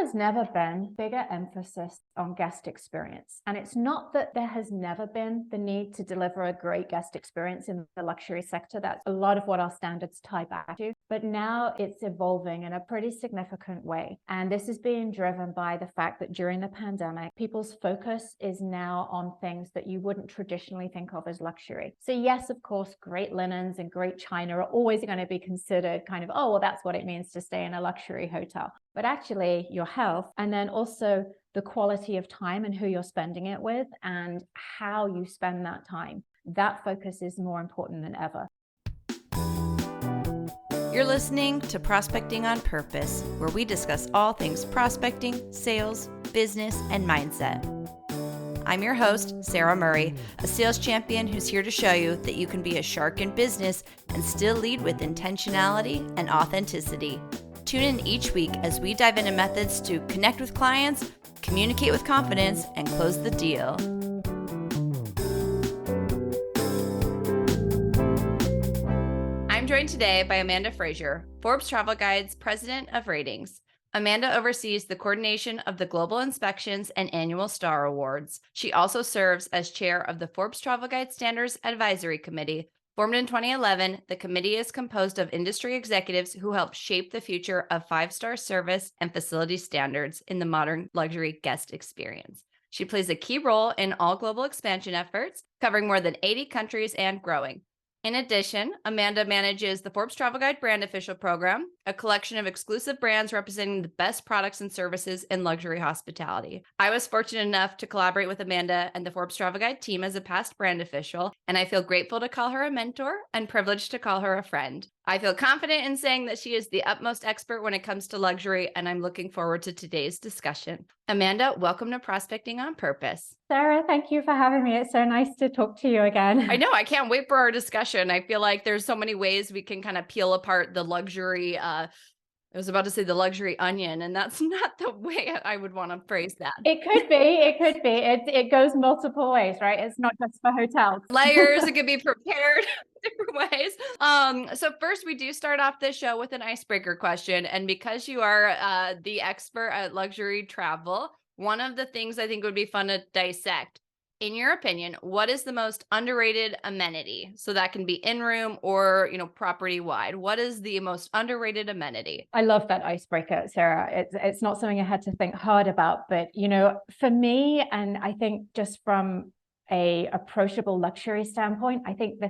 has never been bigger emphasis on guest experience. And it's not that there has never been the need to deliver a great guest experience in the luxury sector. That's a lot of what our standards tie back to. But now it's evolving in a pretty significant way. And this is being driven by the fact that during the pandemic, people's focus is now on things that you wouldn't traditionally think of as luxury. So yes, of course, great linens and great china are always going to be considered kind of, oh, well, that's what it means to stay in a luxury hotel. But actually your health, and then also the quality of time and who you're spending it with and how you spend that time. That focus is more important than ever. You're listening to Prospecting on Purpose, where we discuss all things prospecting, sales, business, and mindset. I'm your host, Sara Murray, a sales champion who's here to show you that you can be a shark in business and still lead with intentionality and authenticity. Tune in each week as we dive into methods to connect with clients, communicate with confidence, and close the deal. I'm joined today by Amanda Frasier, Forbes Travel Guide's President of Ratings. Amanda oversees the coordination of the global inspections and annual star awards. She also serves as chair of the Forbes Travel Guide Standards Advisory Committee. Formed in 2011, the committee is composed of industry executives who help shape the future of five-star service and facility standards in the modern luxury guest experience. She plays a key role in all global expansion efforts, covering more than 80 countries and growing. In addition, Amanda manages the Forbes Travel Guide Brand Official Program, a collection of exclusive brands representing the best products and services in luxury hospitality. I was fortunate enough to collaborate with Amanda and the Forbes Travel Guide team as a past brand official, and I feel grateful to call her a mentor and privileged to call her a friend. I feel confident in saying that she is the utmost expert when it comes to luxury, and I'm looking forward to today's discussion. Amanda, welcome to Prospecting on Purpose. Sara, thank you for having me. It's so nice to talk to you again. I know. I can't wait for our discussion. I feel like there's so many ways we can kind of peel apart the luxury. I was about to say the luxury onion, and that's not the way I would want to phrase that. It could be. It goes multiple ways, right? It's not just for hotels. Layers. It could be prepared different ways. So first, we do start off this show with an icebreaker question, and because you are the expert at luxury travel, one of the things I think would be fun to dissect. In your opinion, what is the most underrated amenity? So that can be in-room or, property wide. What is the most underrated amenity? I love that icebreaker, Sara. It's not something I had to think hard about, but for me, and I think just from a approachable luxury standpoint, I think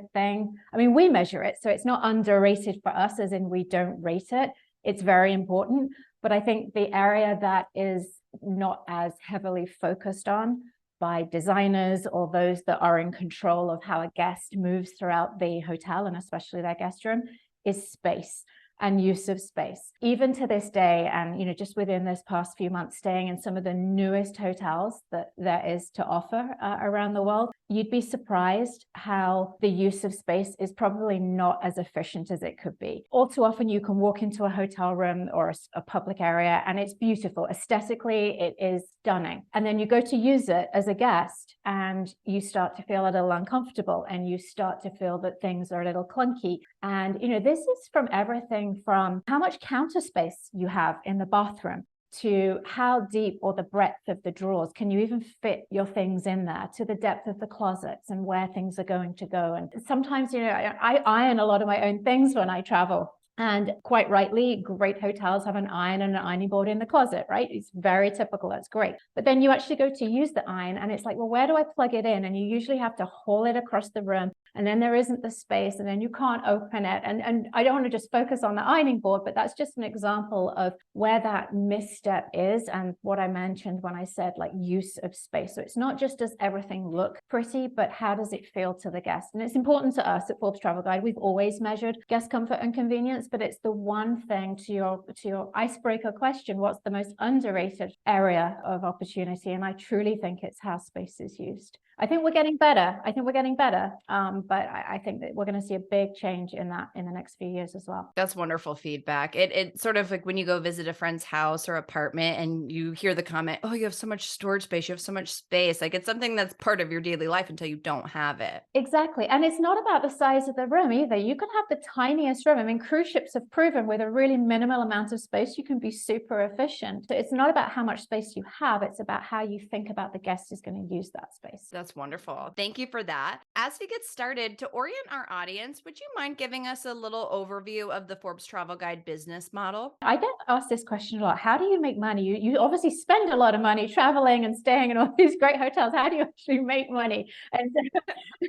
we measure it, so it's not underrated for us, as in we don't rate it. It's very important, but I think the area that is not as heavily focused on by designers or those that are in control of how a guest moves throughout the hotel, and especially their guest room, is space and use of space. Even to this day, and just within this past few months, staying in some of the newest hotels that there is to offer around the world, you'd be surprised how the use of space is probably not as efficient as it could be. All too often you can walk into a hotel room or a public area and it's beautiful. Aesthetically, it is stunning. And then you go to use it as a guest and you start to feel a little uncomfortable and you start to feel that things are a little clunky. And, this is from everything from how much counter space you have in the bathroom, to how deep or the breadth of the drawers, can you even fit your things in there, to the depth of the closets and where things are going to go. And sometimes, I iron a lot of my own things when I travel. And quite rightly, great hotels have an iron and an ironing board in the closet, right? It's very typical. That's great. But then you actually go to use the iron and it's like, well, where do I plug it in? And you usually have to haul it across the room. And then there isn't the space and then you can't open it. And I don't want to just focus on the ironing board, but that's just an example of where that misstep is and what I mentioned when I said like use of space. So it's not just does everything look pretty, but how does it feel to the guest? And it's important to us at Forbes Travel Guide. We've always measured guest comfort and convenience, but it's the one thing to your icebreaker question, what's the most underrated area of opportunity? And I truly think it's how space is used. I think we're getting better. But I think that we're going to see a big change in that in the next few years as well. That's wonderful feedback. It sort of like when you go visit a friend's house or apartment and you hear the comment, oh, you have so much storage space, you have so much space. Like it's something that's part of your daily life until you don't have it. Exactly. And it's not about the size of the room either. You can have the tiniest room. I mean, cruise ships have proven with a really minimal amount of space, you can be super efficient. So it's not about how much space you have. It's about how you think about the guest is going to use that space. That's wonderful. Thank you for that. As we get started, to orient our audience, would you mind giving us a little overview of the Forbes Travel Guide business model? I get asked this question a lot. How do you make money? You obviously spend a lot of money traveling and staying in all these great hotels. How do you actually make money? And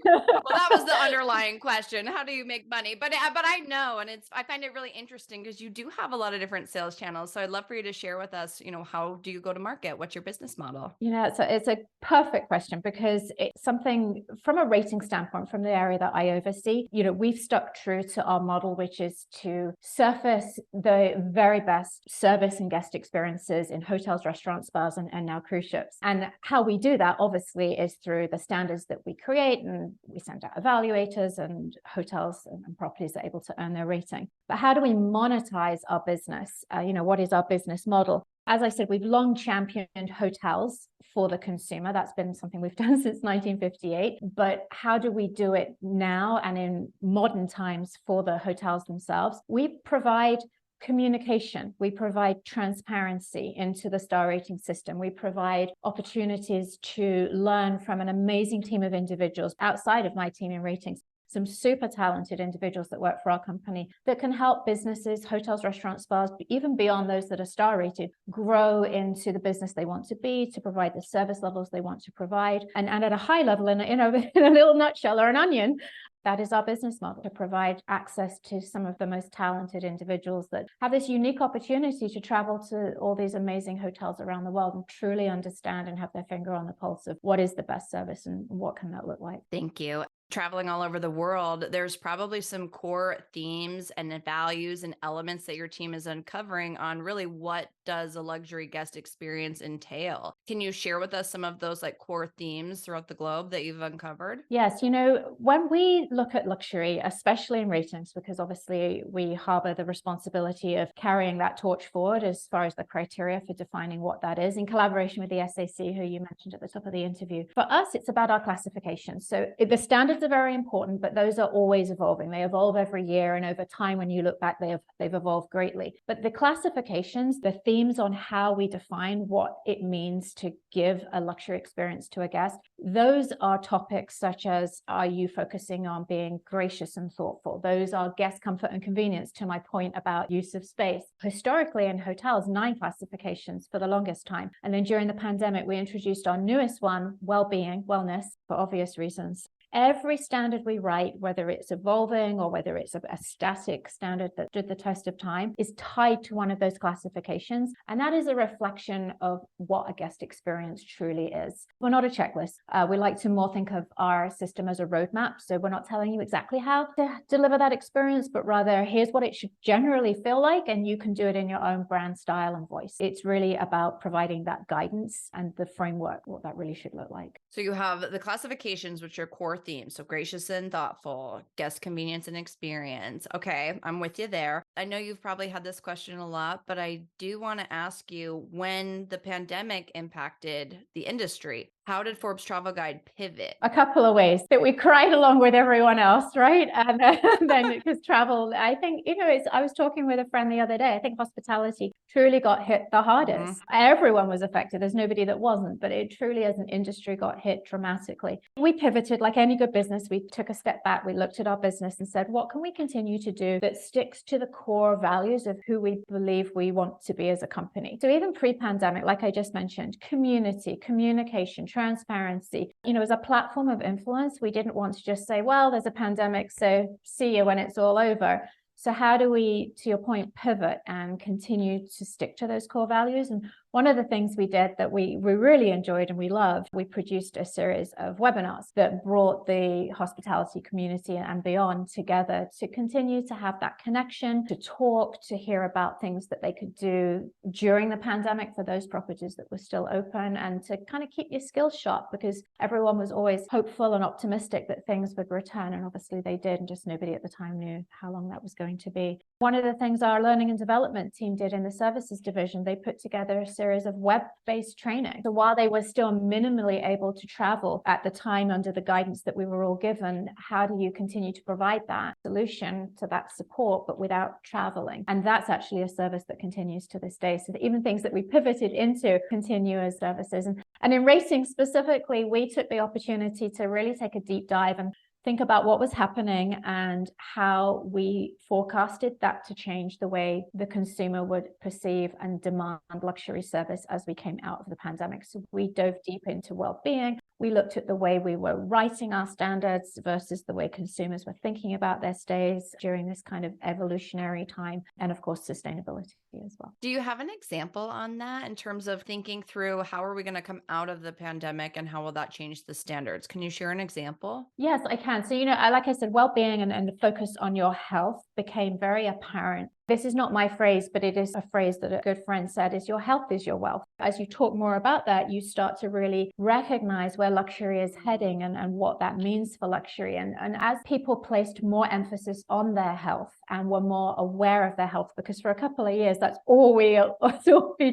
well, that was the underlying question. How do you make money? But I know, and I find it really interesting because you do have a lot of different sales channels. So I'd love for you to share with us, how do you go to market? What's your business model? It's a perfect question because it's something from a rating standpoint, from the area that I oversee, we've stuck true to our model, which is to surface the very best service and guest experiences in hotels, restaurants, spas, and now cruise ships. And how we do that obviously is through the standards that we create, and we send out evaluators, and hotels and properties are able to earn their rating. But how do we monetize our business? What is our business model? As I said, we've long championed hotels for the consumer. That's been something we've done since 1958. But how do we do it now and in modern times for the hotels themselves? We provide communication. We provide transparency into the star rating system. We provide opportunities to learn from an amazing team of individuals outside of my team in ratings. Some super talented individuals that work for our company that can help businesses, hotels, restaurants, spas, even beyond those that are star rated, grow into the business they want to be, to provide the service levels they want to provide. And at a high level, in a little nutshell or an onion, that is our business model, to provide access to some of the most talented individuals that have this unique opportunity to travel to all these amazing hotels around the world and truly understand and have their finger on the pulse of what is the best service and what can that look like. Thank you. Traveling all over the world, there's probably some core themes and values and elements that your team is uncovering on really what does a luxury guest experience entail. Can you share with us some of those core themes throughout the globe that you've uncovered? Yes, when we look at luxury, especially in ratings, because obviously we harbor the responsibility of carrying that torch forward as far as the criteria for defining what that is, in collaboration with the SAC, who you mentioned at the top of the interview. For us, it's about our classification. So the standards are very important, but those are always evolving. They evolve every year, and over time, when you look back, they've evolved greatly. But the classifications, the themes on how we define what it means to give a luxury experience to a guest, those are topics such as, are you focusing on being gracious and thoughtful? Those are guest comfort and convenience, to my point about use of space. Historically in hotels, 9 classifications for the longest time. And then during the pandemic, we introduced our newest one, well-being, wellness, for obvious reasons. Every standard we write, whether it's evolving or whether it's a static standard that did the test of time, is tied to one of those classifications. And that is a reflection of what a guest experience truly is. We're not a checklist. We like to more think of our system as a roadmap. So we're not telling you exactly how to deliver that experience, but rather here's what it should generally feel like, and you can do it in your own brand style and voice. It's really about providing that guidance and the framework, what that really should look like. So you have the classifications, which are core themes. So gracious and thoughtful, guest convenience and experience. Okay, I'm with you there. I know you've probably had this question a lot, but I do want to ask you, when the pandemic impacted the industry, how did Forbes Travel Guide pivot? A couple of ways. That we cried along with everyone else, right? And then because travel, I think, I was talking with a friend the other day. I think hospitality truly got hit the hardest. Everyone was affected. There's nobody that wasn't, but it truly as an industry got hit dramatically. We pivoted like any good business. We took a step back. We looked at our business and said, what can we continue to do that sticks to the core values of who we believe we want to be as a company? So even pre-pandemic, like I just mentioned, community, communication, transparency. As a platform of influence, we didn't want to just say, well, there's a pandemic, so see you when it's all over. So how do we, to your point, pivot and continue to stick to those core values? And one of the things we did that we really enjoyed and we loved, we produced a series of webinars that brought the hospitality community and beyond together to continue to have that connection, to talk, to hear about things that they could do during the pandemic for those properties that were still open, and to kind of keep your skills sharp, because everyone was always hopeful and optimistic that things would return. And obviously they did, and just nobody at the time knew how long that was going to be. One of the things our learning and development team did in the services division, they put together a series of web-based training. So while they were still minimally able to travel at the time under the guidance that we were all given, how do you continue to provide that solution to that support, but without traveling? And that's actually a service that continues to this day. So even things that we pivoted into continue as services. And in racing specifically, we took the opportunity to really take a deep dive and think about what was happening and how we forecasted that to change the way the consumer would perceive and demand luxury service as we came out of the pandemic. So we dove deep into well-being. We looked at the way we were writing our standards versus the way consumers were thinking about their stays during this kind of evolutionary time, and of course, sustainability as well. Do you have an example on that in terms of thinking through how are we going to come out of the pandemic and how will that change the standards? Can you share an example? Yes, I can. So, like I said, well-being and the focus on your health became very apparent. This is not my phrase, but it is a phrase that a good friend said, is your health is your wealth. As you talk more about that, you start to really recognize where luxury is heading and what that means for luxury. And as people placed more emphasis on their health and were more aware of their health, because for a couple of years, that's all we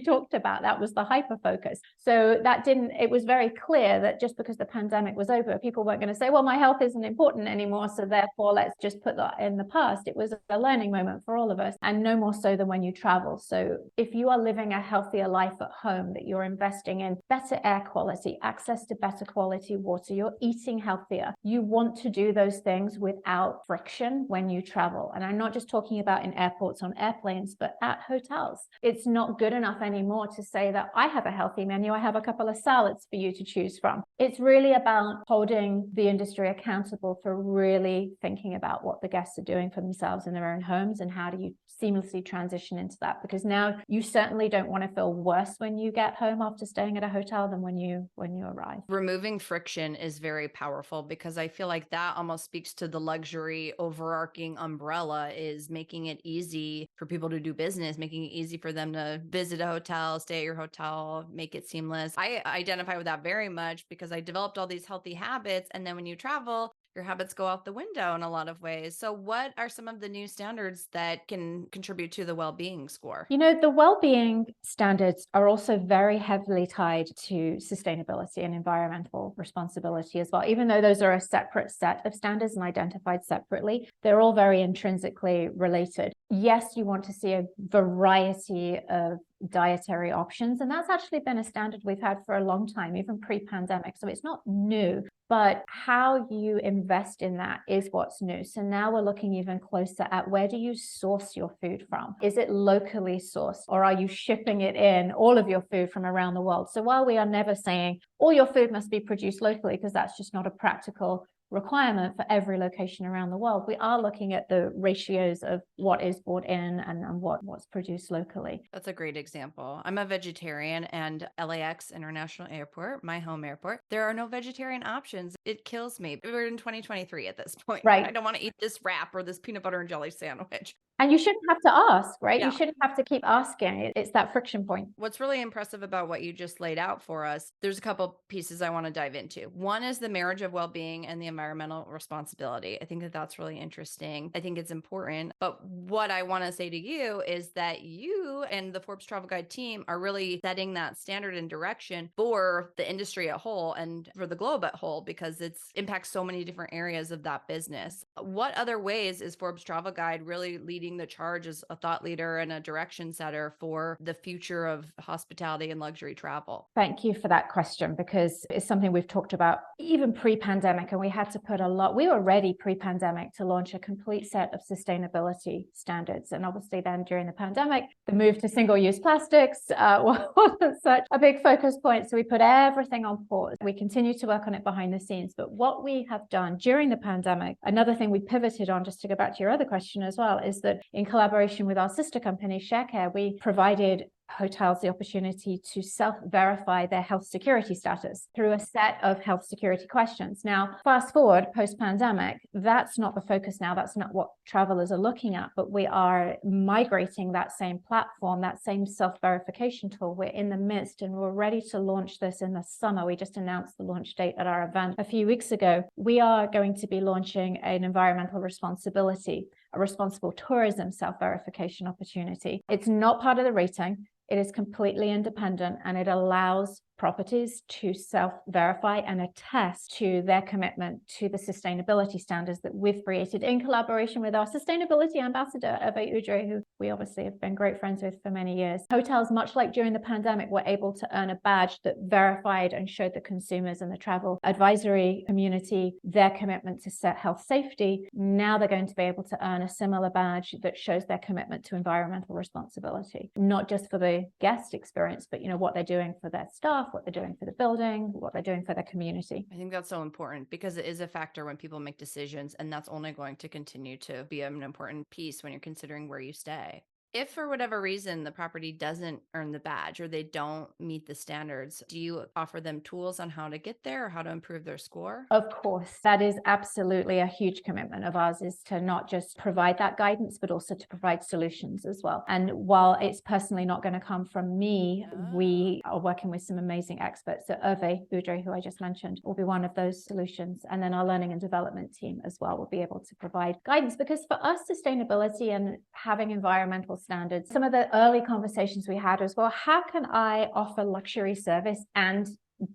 talked about. That was the hyper focus. So it was very clear that just because the pandemic was over, people weren't going to say, well, my health isn't important anymore, so therefore let's just put that in the past. It was a learning moment for all of us, and no more so than when you travel. So if you are living a healthier life at home, that you're investing in better air quality, access to better quality water, you're eating healthier, you want to do those things without friction when you travel. And I'm not just talking about in airports, on airplanes, but at hotels. It's not good enough anymore to say that I have a healthy menu, I have a couple of salads for you to choose from. It's really about holding the industry accountable for really thinking about what the guests are doing for themselves in their own homes, and how do you seamlessly transition into that, because now you certainly don't want to feel worse when you get home after staying at a hotel than when you arrive. Removing friction is very powerful, because I feel like that almost speaks to the luxury overarching umbrella, is making it easy for people to do business, making it easy for them to visit a hotel, stay at your hotel, make it seamless. I identify with that very much because I developed all these healthy habits, and then when you travel, your habits go out the window in a lot of ways. So what are some of the new standards that can contribute to the well-being score? The well-being standards are also very heavily tied to sustainability and environmental responsibility as well. Even though those are a separate set of standards and identified separately, they're all very intrinsically related. Yes, you want to see a variety of dietary options, and that's actually been a standard we've had for a long time, even pre-pandemic. So it's not new, but how you invest in that is what's new. So now we're looking even closer at, where do you source your food from? Is it locally sourced, or are you shipping it in, all of your food, from around the world? So while we are never saying all your food must be produced locally, because that's just not a practical requirement for every location around the world, we are looking at the ratios of what is brought in and what's produced locally. That's a great example. I'm a vegetarian, and LAX International Airport, my home airport, there are no vegetarian options. It kills me. We're in 2023 at this point. Right. I don't want to eat this wrap or this peanut butter and jelly sandwich. And you shouldn't have to ask, right? Yeah. You shouldn't have to keep asking. It's that friction point. What's really impressive about what you just laid out for us, there's a couple pieces I want to dive into. One is the marriage of well-being and the environmental responsibility. I think that that's really interesting. I think it's important. But what I want to say to you is that you and the Forbes Travel Guide team are really setting that standard and direction for the industry at whole and for the globe at whole, because it impacts so many different areas of that business. What other ways is Forbes Travel Guide really leading the charge as a thought leader and a direction setter for the future of hospitality and luxury travel? Thank you for that question, because it's something we've talked about even pre-pandemic, and we had to put we were ready pre-pandemic to launch a complete set of sustainability standards. And obviously then during the pandemic, the move to single-use plastics wasn't such a big focus point. So we put everything on pause. We continue to work on it behind the scenes. But what we have done during the pandemic, another thing we pivoted on, just to go back to your other question as well, is that But in collaboration with our sister company, ShareCare, we provided hotels the opportunity to self-verify their health security status through a set of health security questions. Now, fast forward post-pandemic, that's not the focus now. That's not what travelers are looking at, but we are migrating that same platform, that same self-verification tool. We're in the midst and we're ready to launch this in the summer. We just announced the launch date at our event a few weeks ago. We are going to be launching an environmental responsibility, a responsible tourism self-verification opportunity. It's not part of the rating. It is completely independent, and it allows properties to self-verify and attest to their commitment to the sustainability standards that we've created in collaboration with our sustainability ambassador, Eva Udre, who we obviously have been great friends with for many years. Hotels, much like during the pandemic, were able to earn a badge that verified and showed the consumers and the travel advisory community their commitment to set health safety. Now they're going to be able to earn a similar badge that shows their commitment to environmental responsibility, not just for the guest experience, but what they're doing for their staff, what they're doing for the building, what they're doing for their community. I think that's so important because it is a factor when people make decisions, and that's only going to continue to be an important piece when you're considering where you stay. If for whatever reason the property doesn't earn the badge or they don't meet the standards, do you offer them tools on how to get there or how to improve their score? Of course, that is absolutely a huge commitment of ours, is to not just provide that guidance, but also to provide solutions as well. And while it's personally not going to come from me, we are working with some amazing experts. So Hervé Udre, who I just mentioned, will be one of those solutions. And then our learning and development team as well will be able to provide guidance, because for us, sustainability and having environmental standards, some of the early conversations we had as well, how can I offer luxury service and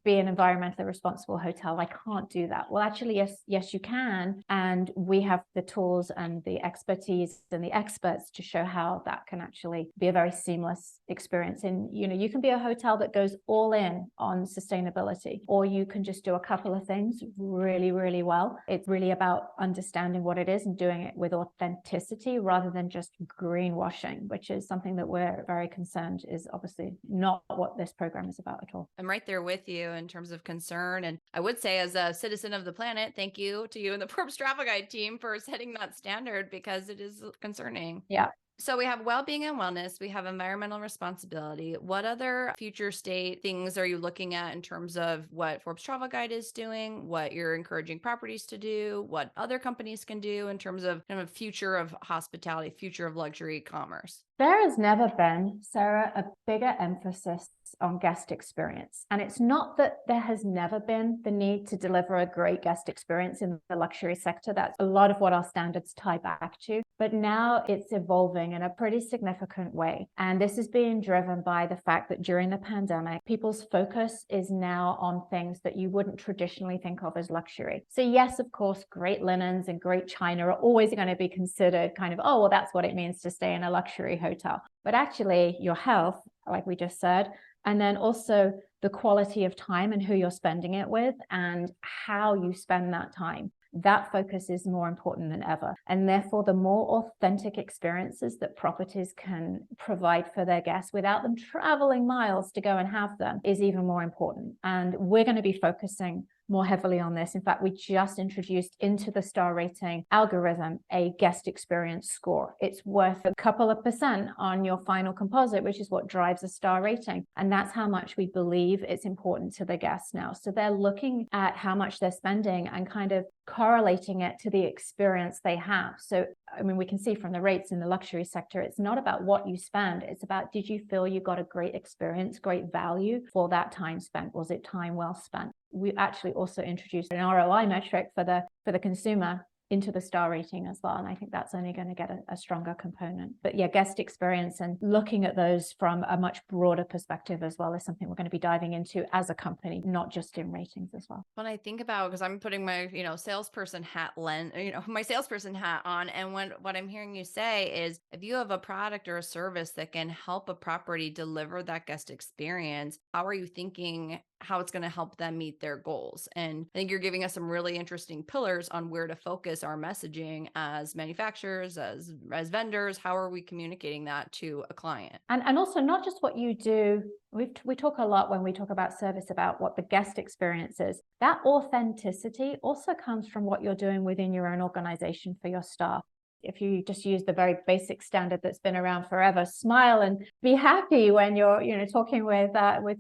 be an environmentally responsible hotel? I can't do that. Well, actually, yes, you can. And we have the tools and the expertise and the experts to show how that can actually be a very seamless experience. And, you can be a hotel that goes all in on sustainability, or you can just do a couple of things really, really well. It's really about understanding what it is and doing it with authenticity rather than just greenwashing, which is something that we're very concerned is obviously not what this program is about at all. I'm right there with you in terms of concern. And I would say, as a citizen of the planet, thank you to you and the Forbes Travel Guide team for setting that standard, because it is concerning. Yeah. So we have well-being and wellness, we have environmental responsibility. What other future state things are you looking at in terms of what Forbes Travel Guide is doing, what you're encouraging properties to do, what other companies can do in terms of kind of future of hospitality, future of luxury commerce? There has never been, Sarah, a bigger emphasis on guest experience. And it's not that there has never been the need to deliver a great guest experience in the luxury sector. That's a lot of what our standards tie back to. But now it's evolving in a pretty significant way. And this is being driven by the fact that during the pandemic, people's focus is now on things that you wouldn't traditionally think of as luxury. So yes, of course, great linens and great china are always going to be considered kind of, oh, well, that's what it means to stay in a luxury hotel. But actually, your health, like we just said, and then also the quality of time and who you're spending it with and how you spend that time. That focus is more important than ever. And therefore, the more authentic experiences that properties can provide for their guests without them traveling miles to go and have them is even more important. And we're going to be focusing more heavily on this. In fact, we just introduced into the star rating algorithm a guest experience score. It's worth a couple of % on your final composite, which is what drives a star rating. And that's how much we believe it's important to the guests now. So they're looking at how much they're spending and kind of correlating it to the experience they have. So, I mean, we can see from the rates in the luxury sector, it's not about what you spend. It's about, did you feel you got a great experience, great value for that time spent? Was it time well spent? We actually also introduced an ROI metric for the consumer into the star rating as well. And I think that's only going to get a stronger component. But yeah, guest experience and looking at those from a much broader perspective as well is something we're going to be diving into as a company, not just in ratings as well. When I think about, because I'm putting my, salesperson hat my salesperson hat on. And what I'm hearing you say is, if you have a product or a service that can help a property deliver that guest experience, how are you thinking how it's going to help them meet their goals? And I think you're giving us some really interesting pillars on where to focus our messaging as manufacturers, as vendors. How are we communicating that to a client? And also not just what you do. We talk a lot when we talk about service about what the guest experience is. That authenticity also comes from what you're doing within your own organization for your staff. if you just use the very basic standard that's been around forever, smile and be happy when you're, talking with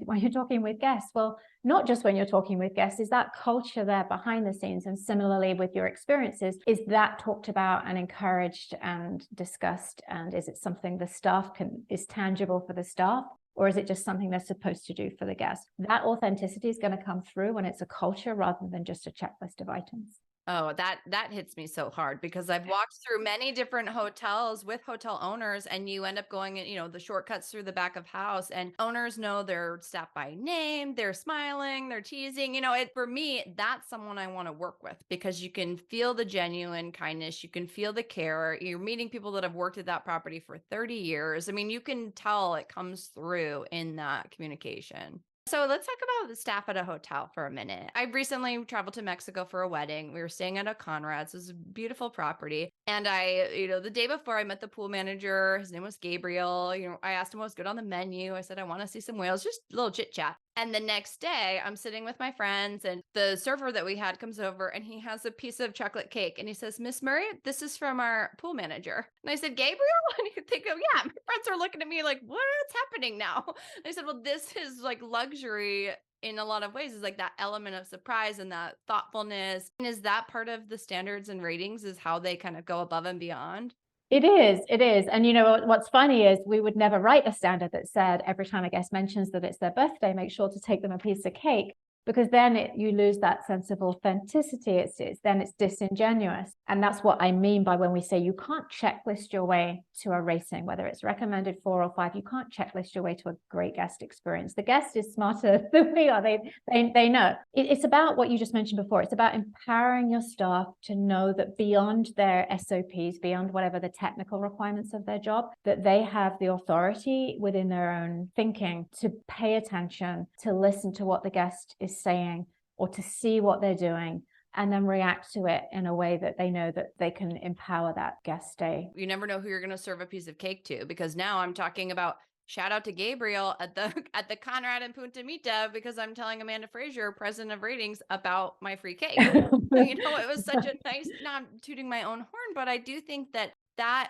when you're talking with guests. Well, not just when you're talking with guests, is that culture there behind the scenes? And similarly with your experiences, is that talked about and encouraged and discussed? And is it something the staff is tangible for the staff? Or is it just something they're supposed to do for the guests? That authenticity is going to come through when it's a culture rather than just a checklist of items. Oh, that hits me so hard because I've walked through many different hotels with hotel owners, and you end up going, the shortcuts through the back of house, and owners know their staff by name, they're smiling, they're teasing. For me, that's someone I want to work with because you can feel the genuine kindness, you can feel the care. You're meeting people that have worked at that property for 30 years. I mean, you can tell it comes through in that communication. So let's talk about the staff at a hotel for a minute. I recently traveled to Mexico for a wedding. We were staying at a Conrad's. It was a beautiful property. And the day before I met the pool manager, his name was Gabriel. I asked him what was good on the menu. I said, I want to see some whales, just a little chit chat. And the next day I'm sitting with my friends and the server that we had comes over and he has a piece of chocolate cake and he says, Miss Murray, this is from our pool manager. And I said, Gabriel? And you think, oh yeah, my friends are looking at me like, what's happening now? And I said, well, this is like luxury in a lot of ways, is like that element of surprise and that thoughtfulness. And is that part of the standards and ratings, is how they kind of go above and beyond? It is. And what's funny is we would never write a standard that said every time a guest mentions that it's their birthday, make sure to take them a piece of cake, because then you lose that sense of authenticity. It's disingenuous. And that's what I mean by when we say you can't checklist your way to a rating, whether it's recommended 4 or 5, you can't checklist your way to a great guest experience. The guest is smarter than we are. They know. It's about what you just mentioned before. It's about empowering your staff to know that beyond their SOPs, beyond whatever the technical requirements of their job, that they have the authority within their own thinking to pay attention, to listen to what the guest is saying or to see what they're doing, and then react to it in a way that they know that they can empower that guest stay. You never know who you're going to serve a piece of cake to, because now I'm talking about shout out to Gabriel at the Conrad in Punta Mita, because I'm telling Amanda Frasier, president of ratings, about my free cake. It was such a nice, not tooting my own horn, but I do think that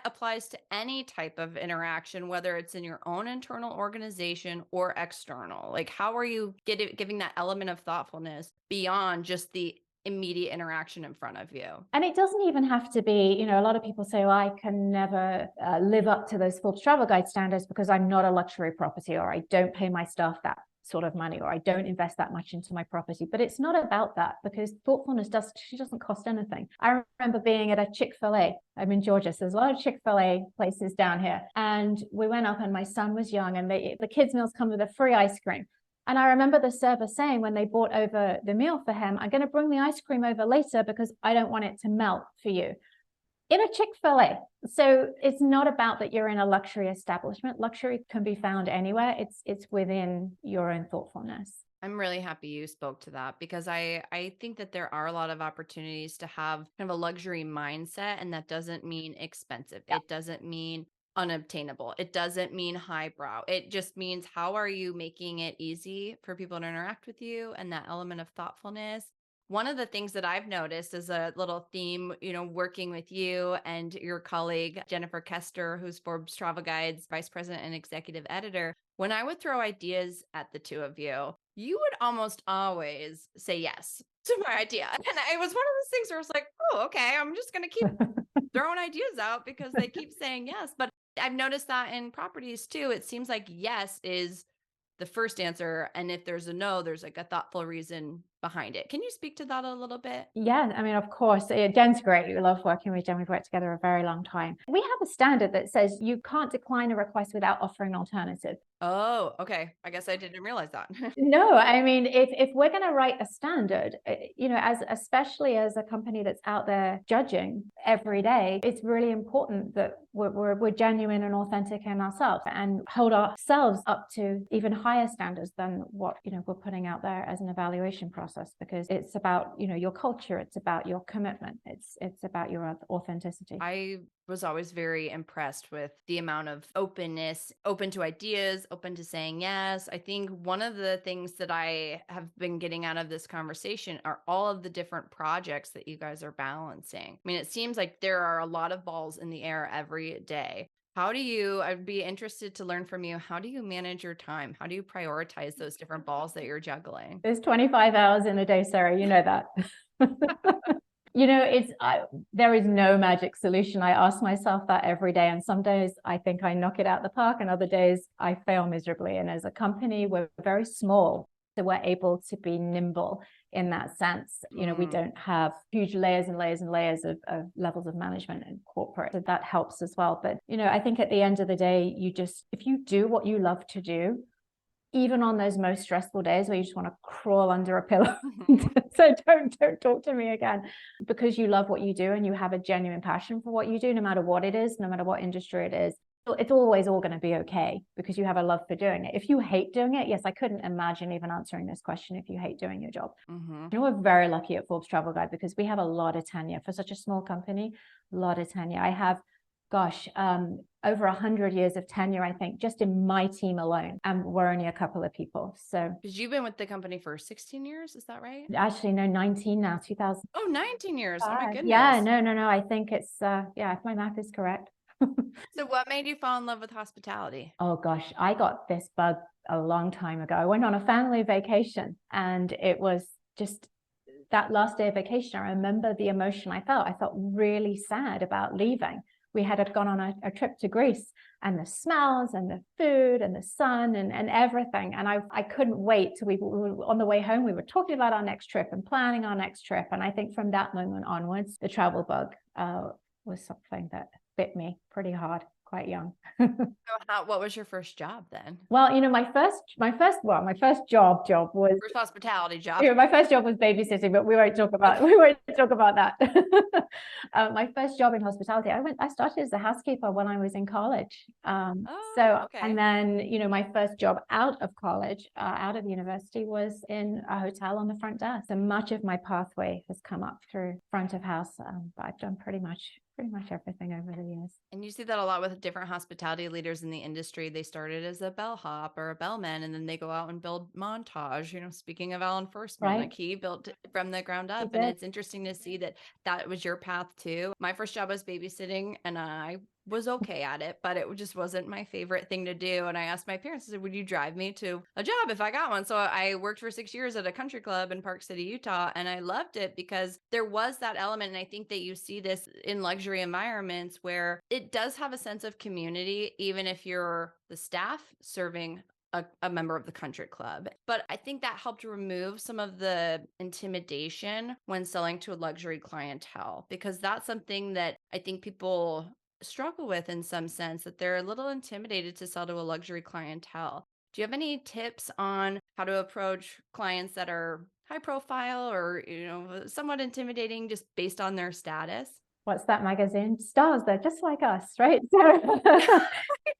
applies to any type of interaction, whether it's in your own internal organization or external. Like, how are you giving that element of thoughtfulness beyond just the immediate interaction in front of you? And it doesn't even have to be, a lot of people say, well, I can never live up to those Forbes Travel Guide standards because I'm not a luxury property, or I don't pay my staff that sort of money, or I don't invest that much into my property. But it's not about that, because thoughtfulness doesn't cost anything. I remember being at a Chick-fil-A. I'm in Georgia, so there's a lot of Chick-fil-A places down here. And we went up and my son was young, and the kids' meals come with a free ice cream. And I remember the server saying when they brought over the meal for him, I'm going to bring the ice cream over later because I don't want it to melt for you. In a Chick-fil-A. So it's not about that you're in a luxury establishment. Luxury can be found anywhere. It's within your own thoughtfulness. I'm really happy you spoke to that, because I think that there are a lot of opportunities to have kind of a luxury mindset, and that doesn't mean expensive. Yeah. It doesn't mean unobtainable. It doesn't mean highbrow. It just means, how are you making it easy for people to interact with you, and that element of thoughtfulness. One of the things that I've noticed is a little theme, working with you and your colleague, Jennifer Kester, who's Forbes Travel Guide's vice president and executive editor. When I would throw ideas at the two of you, you would almost always say yes to my idea. And it was one of those things where I was like, oh, okay, I'm just going to keep throwing ideas out because they keep saying yes. But I've noticed that in properties too. It seems like yes is the first answer. And if there's a no, there's like a thoughtful reason behind it. Can you speak to that a little bit? Yeah, I mean, of course, Jen's great. We love working with Jen. We've worked together a very long time. We have a standard that says you can't decline a request without offering an alternative. Oh, okay. I guess I didn't realize that. No, I mean, if we're going to write a standard, especially as a company that's out there judging every day, it's really important that we're genuine and authentic in ourselves and hold ourselves up to even higher standards than what we're putting out there as an evaluation process. process, because it's about, your culture, it's about your commitment, it's about your authenticity. I was always very impressed with the amount of openness, open to ideas, open to saying yes. I think one of the things that I have been getting out of this conversation are all of the different projects that you guys are balancing. I mean, it seems like there are a lot of balls in the air every day. I'd be interested to learn from you. How do you manage your time? How do you prioritize those different balls that you're juggling? There's 25 hours in a day, Sarah, you know that. There is no magic solution. I ask myself that every day. And some days I think I knock it out the park, and other days I fail miserably. And as a company, we're very small, so we're able to be nimble in that sense. We don't have huge layers and layers and layers of levels of management and corporate. So that helps as well. But, I think at the end of the day, if you do what you love to do, even on those most stressful days where you just want to crawl under a pillow, so don't talk to me again, because you love what you do and you have a genuine passion for what you do, no matter what it is, no matter what industry it is, it's always all going to be okay, because you have a love for doing it. If you hate doing it, yes, I couldn't imagine even answering this question if you hate doing your job. We're very lucky at Forbes Travel Guide because we have a lot of tenure for such a small company. A lot of tenure. I have over 100 years of tenure, I think, just in my team alone. And we're only a couple of people. So, because you've been with the company for 16 years, is that right? Actually, no, 19 now, 2000. Oh, 19 years. Oh my goodness. Yeah, no. I think it's, if my math is correct. So what made you fall in love with hospitality? Oh gosh, I got this bug a long time ago. I went on a family vacation, and it was just that last day of vacation. I remember the emotion I felt. I felt really sad about leaving. We had gone on a trip to Greece, and the smells and the food and the sun and everything. And I couldn't wait till we were on the way home. We were talking about our next trip and planning our next trip. And I think from that moment onwards, the travel bug was something that bit me pretty hard, quite young. So what was your first job then? Well, my first job was First hospitality job. My first job was babysitting, but we won't talk about that. My first job in hospitality, I started as a housekeeper when I was in college. Okay. And then, my first job out of college, out of university, was in a hotel on the front desk. So much of my pathway has come up through front of house, but I've done pretty much everything over the years. And you see that a lot with different hospitality leaders in the industry. They started as a bellhop or a bellman, and then they go out and build Montage. Speaking of Alan Firstman, Right. like he built it from the ground up. And it's interesting to see that was your path too. My first job was babysitting, and I was okay at it, but it just wasn't my favorite thing to do. And I asked my parents, I said, would you drive me to a job if I got one? So I worked for 6 years at a country club in Park City, Utah. And I loved it because there was that element. And I think that you see this in luxury environments where it does have a sense of community, even if you're the staff serving a member of the country club. But I think that helped remove some of the intimidation when selling to a luxury clientele, because that's something that I think people struggle with in some sense, that they're a little intimidated to sell to a luxury clientele. Do you have any tips on how to approach clients that are high profile or, somewhat intimidating just based on their status? What's that magazine? Stars, they're just like us, right? So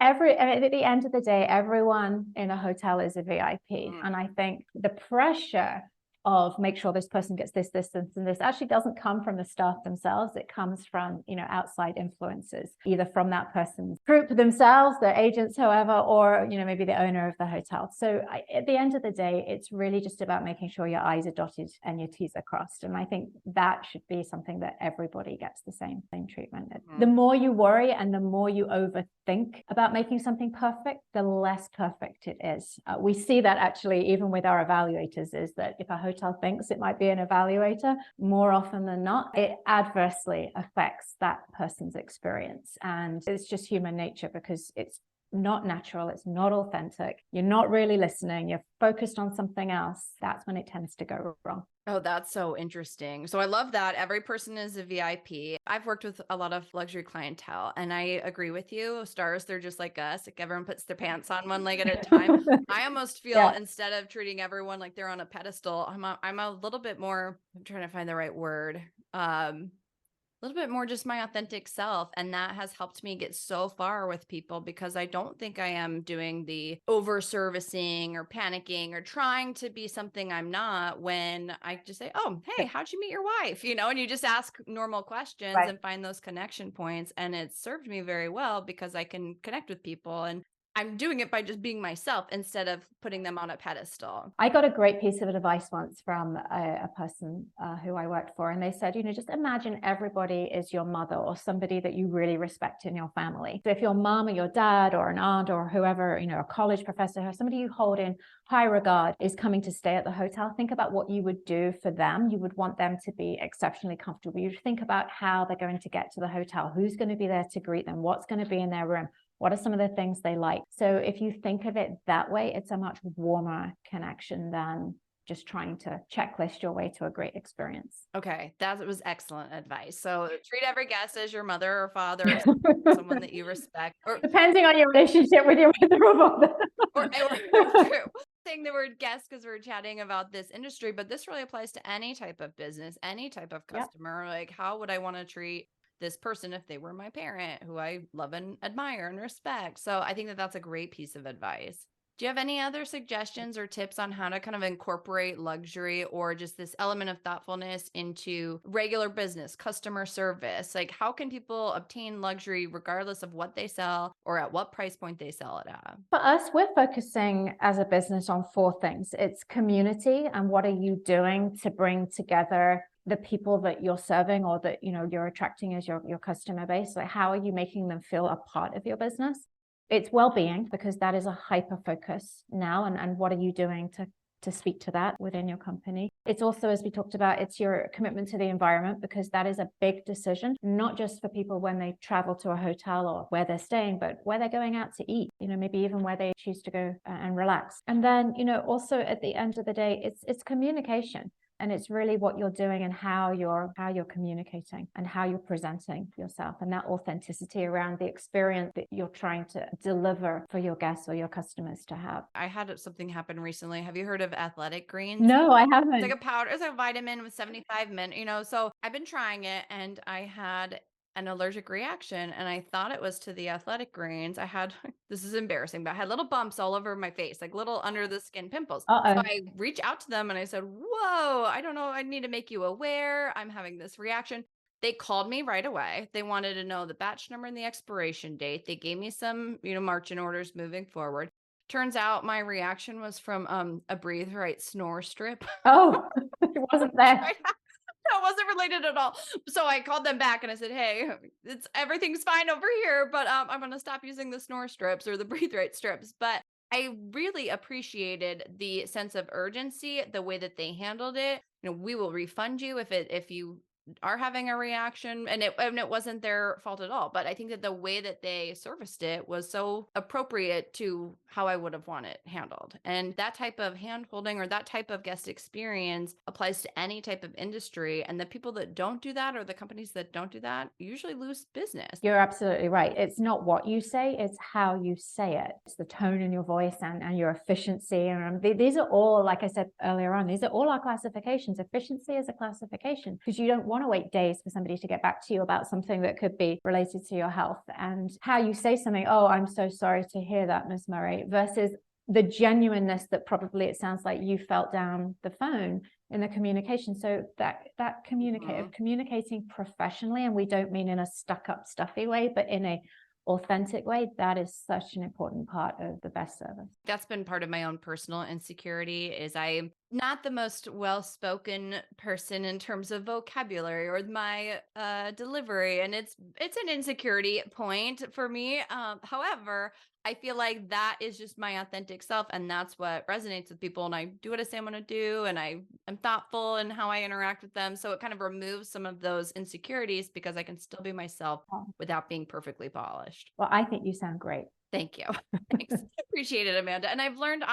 at the end of the day, everyone in a hotel is a VIP. And I think the pressure of make sure this person gets this and this actually doesn't come from the staff themselves. It comes from, outside influences, either from that person's group themselves, their agents, however, or, maybe the owner of the hotel. So at the end of the day, it's really just about making sure your I's are dotted and your T's are crossed. And I think that should be something that everybody gets the same treatment. The more you worry and the more you overthink about making something perfect, the less perfect it is. We see that actually even with our evaluators, is that if a hotel thinks it might be an evaluator, more often than not, it adversely affects that person's experience. And it's just human nature, because it's not natural, it's not authentic, you're not really listening, you're focused on something else. That's when it tends to go wrong. Oh, that's so interesting. So I love that every person is a VIP. I've worked with a lot of luxury clientele, and I agree with you. Stars, they're just like us. Like everyone puts their pants on one leg at a time. I almost feel instead of treating everyone like they're on a pedestal, I'm a little bit more, I'm trying to find the right word. little bit more just my authentic self. And that has helped me get so far with people because I don't think I am doing the over servicing or panicking or trying to be something I'm not when I just say, oh, hey, how'd you meet your wife? And you just ask normal questions Right. and find those connection points. And it's served me very well because I can connect with people. And I'm doing it by just being myself instead of putting them on a pedestal. I got a great piece of advice once from a person who I worked for, and they said, just imagine everybody is your mother or somebody that you really respect in your family. So if your mom or your dad or an aunt or whoever, a college professor or somebody you hold in high regard is coming to stay at the hotel, think about what you would do for them. You would want them to be exceptionally comfortable. You'd think about how they're going to get to the hotel, who's going to be there to greet them, what's going to be in their room. What are some of the things they like? So if you think of it that way, it's a much warmer connection than just trying to checklist your way to a great experience. Okay, that was excellent advice. So treat every guest as your mother or father, or someone that you respect. Or depending on your relationship with your mother or father. or true. Saying the word guest because we're chatting about this industry, but this really applies to any type of business, any type of Yep. customer. Like, how would I want to treat this person if they were my parent, who I love and admire and respect? So I think that that's a great piece of advice. Do you have any other suggestions or tips on how to kind of incorporate luxury or just this element of thoughtfulness into regular business, customer service? Like, how can people obtain luxury regardless of what they sell or at what price point they sell it at? For us, we're focusing as a business on 4 things. It's community, and what are you doing to bring together the people that you're serving or that you're attracting as your customer base. Like, how are you making them feel a part of your business? It's well-being, because that is a hyper focus now, and what are you doing to speak to that within your company? It's also, as we talked about, it's your commitment to the environment, because that is a big decision, not just for people when they travel to a hotel or where they're staying, but where they're going out to eat, maybe even where they choose to go and relax. And then, also at the end of the day, it's communication. And it's really what you're doing and how you're communicating and how you're presenting yourself, and that authenticity around the experience that you're trying to deliver for your guests or your customers to have. I had something happen recently. Have you heard of athletic greens? No, I It's haven't. like a powder, it's like a vitamin with 75 min, so I've been trying it and I had an allergic reaction and I thought it was to the athletic greens. I had, this is embarrassing, but I had little bumps all over my face, like little under the skin pimples. So Uh-oh. I reached out to them and I said, whoa, I don't know. I need to make you aware. I'm having this reaction. They called me right away. They wanted to know the batch number and the expiration date. They gave me some, marching orders moving forward. Turns out my reaction was from a Breathe Right snore strip. Oh, it wasn't there. No, it wasn't related at all. So I called them back and I said, "Hey, everything's fine over here, but I'm going to stop using the snore strips or the Breathe Right strips." But I really appreciated the sense of urgency, the way that they handled it. We will refund you if you are having a reaction, and it wasn't their fault at all. But I think that the way that they serviced it was so appropriate to how I would have wanted it handled. And that type of hand holding or that type of guest experience applies to any type of industry. And the people that don't do that, or the companies that don't do that, usually lose business. You're absolutely right. It's not what you say, it's how you say it. It's the tone in your voice and your efficiency. And these are all, like I said earlier on, these are all our classifications. Efficiency is a classification, because you don't want to wait days for somebody to get back to you about something that could be related to your health. And how you say something, oh, I'm so sorry to hear that, Ms. Murray, versus the genuineness that probably it sounds like you felt down the phone in the communication. So that communicating professionally, and we don't mean in a stuck up stuffy way, but in a authentic way, that is such an important part of the best service. That's been part of my own personal insecurity. Is I'm not the most well-spoken person in terms of vocabulary or my delivery, and it's an insecurity point for me. However, I feel like that is just my authentic self, and that's what resonates with people. And I do what I say I'm going to do, and I'm thoughtful in how I interact with them. So it kind of removes some of those insecurities because I can still be myself without being perfectly polished. Well, I think you sound great. Thank you. Thanks. Appreciate it, Amanda. And I've learned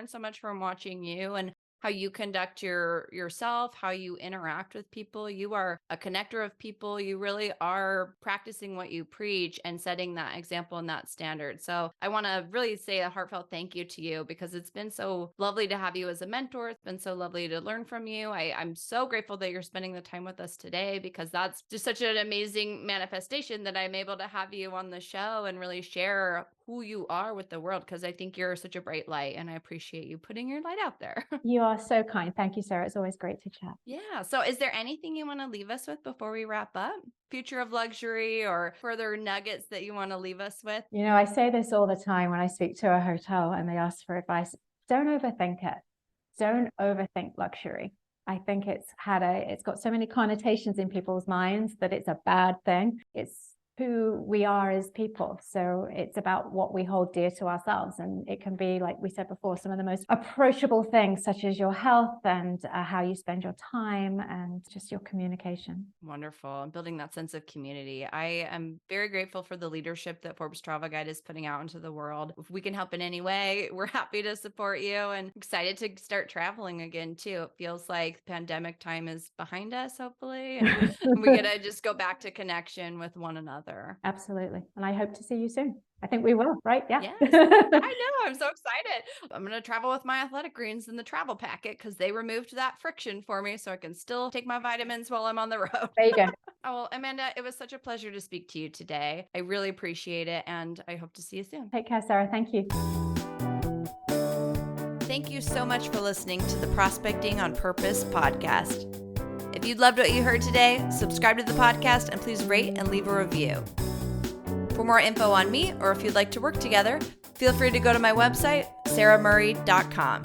so much from watching you. And how you conduct yourself, how you interact with people. You are a connector of people. You really are practicing what you preach and setting that example and that standard. So I want to really say a heartfelt thank you to you, because it's been so lovely to have you as a mentor. It's been so lovely to learn from you. I'm so grateful that you're spending the time with us today, because that's just such an amazing manifestation that I'm able to have you on the show and really share who you are with the world, because I think you're such a bright light, and I appreciate you putting your light out there. You are so kind. Thank you, Sarah. It's always great to chat. Yeah. So is there anything you want to leave us with before we wrap up? Future of luxury or further nuggets that you want to leave us with? You know, I say this all the time when I speak to a hotel and they ask for advice. Don't overthink it. Don't overthink luxury. I think it's got so many connotations in people's minds that it's a bad thing. It's who we are as people. So it's about what we hold dear to ourselves. And it can be, like we said before, some of the most approachable things, such as your health and how you spend your time and just your communication. Wonderful. And building that sense of community. I am very grateful for the leadership that Forbes Travel Guide is putting out into the world. If we can help in any way, we're happy to support you, and excited to start traveling again too. It feels like pandemic time is behind us, hopefully, and we get to just go back to connection with one another. Absolutely. And I hope to see you soon. I think we will, right? Yeah. Yes, I know. I'm so excited. I'm going to travel with my athletic greens in the travel packet, because they removed that friction for me, so I can still take my vitamins while I'm on the road. There you go. Oh, well, Amanda, it was such a pleasure to speak to you today. I really appreciate it, and I hope to see you soon. Take care, Sarah. Thank you. Thank you so much for listening to the Prospecting on Purpose podcast. If you loved what you heard today, subscribe to the podcast and please rate and leave a review. For more info on me, or if you'd like to work together, feel free to go to my website, saramurray.com.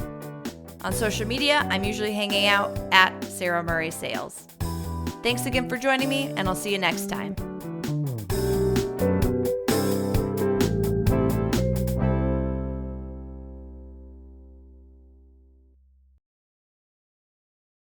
On social media, I'm usually hanging out at Sarah Murray Sales. Thanks again for joining me, and I'll see you next time.